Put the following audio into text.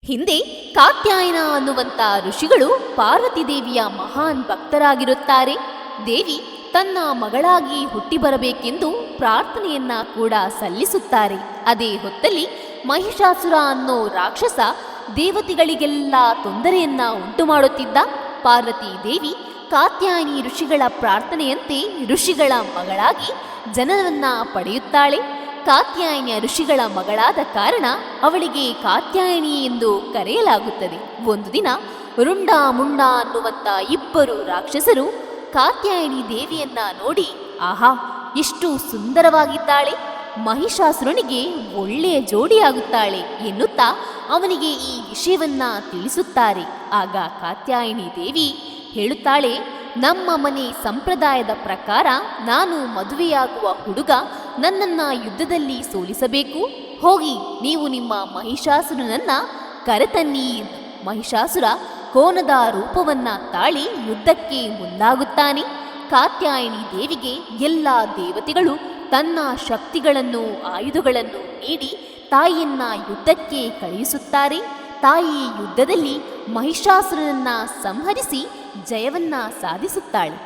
ಹಿಂದೆ ಕಾತ್ಯಾಯನ ಅನ್ನುವಂಥ ಋಷಿಗಳು ಪಾರ್ವತಿ ದೇವಿಯ ಮಹಾನ್ ಭಕ್ತರಾಗಿರುತ್ತಾರೆ. ದೇವಿ ತನ್ನ ಮಗಳಾಗಿ ಹುಟ್ಟಿ ಬರಬೇಕೆಂದು ಪ್ರಾರ್ಥನೆಯನ್ನ ಕೂಡ ಸಲ್ಲಿಸುತ್ತಾರೆ. ಅದೇ ಹೊತ್ತಲ್ಲಿ ಮಹಿಷಾಸುರ ಅನ್ನೋ ರಾಕ್ಷಸ ದೇವತೆಗಳಿಗೆಲ್ಲ ತೊಂದರೆಯನ್ನ ಉಂಟು ಮಾಡುತ್ತಿದ್ದ. ಪಾರ್ವತಿ ದೇವಿ ಕಾತ್ಯಾಯನಿ ಋಷಿಗಳ ಪ್ರಾರ್ಥನೆಯಂತೆ ಋಷಿಗಳ ಮಗಳಾಗಿ ಜನನವನ್ನ ಪಡೆಯುತ್ತಾಳೆ. ಕಾತ್ಯಾಯನಿಯ ಋಷಿಗಳ ಮಗಳಾದ ಕಾರಣ ಅವಳಿಗೆ ಕಾತ್ಯಾಯನಿ ಎಂದು ಕರೆಯಲಾಗುತ್ತದೆ. ಒಂದು ದಿನ ರುಂಡ ಮುಂಡ ಅನ್ನುವಂಥ ಇಬ್ಬರು ರಾಕ್ಷಸರು ಕಾತ್ಯಾಯನಿ ದೇವಿಯನ್ನ ನೋಡಿ, ಆಹಾ, ಇಷ್ಟು ಸುಂದರವಾಗಿದ್ದಾಳೆ, ಮಹಿಷಾಸುರನಿಗೆ ಒಳ್ಳೆಯ ಜೋಡಿಯಾಗುತ್ತಾಳೆ ಎನ್ನುತ್ತಾ ಅವನಿಗೆ ಈ ವಿಷಯವನ್ನ ತಿಳಿಸುತ್ತಾರೆ. ಆಗ ಕಾತ್ಯಾಯನಿ ದೇವಿ ಹೇಳುತ್ತಾಳೆ, ನಮ್ಮ ಮನೆ ಸಂಪ್ರದಾಯದ ಪ್ರಕಾರ ನಾನು ಮದುವೆಯಾಗುವ ಹುಡುಗ ನನ್ನನ್ನು ಯುದ್ಧದಲ್ಲಿ ಸೋಲಿಸಬೇಕು. ಹೋಗಿ ನೀವು ನಿಮ್ಮ ಮಹಿಷಾಸುರನನ್ನ ಕರೆತನ್ನಿ. ಮಹಿಷಾಸುರ ಕೋನದ ರೂಪವನ್ನ ತಾಳಿ ಯುದ್ಧಕ್ಕೆ ಮುಂದಾಗುತ್ತಾನೆ. ಕಾತ್ಯಾಯನಿ ದೇವಿಗೆ ಎಲ್ಲ ದೇವತೆಗಳು ತನ್ನ ಶಕ್ತಿಗಳನ್ನು ಆಯುಧಗಳನ್ನು ನೀಡಿ ತಾಯಿಯನ್ನ ಯುದ್ಧಕ್ಕೆ ಕಳುಹಿಸುತ್ತಾರೆ. ತಾಯಿ ಯುದ್ಧದಲ್ಲಿ ಮಹಿಷಾಸುರನನ್ನ ಸಂಹರಿಸಿ ಜಯವನ್ನ ಸಾಧಿಸುತ್ತಾಳೆ.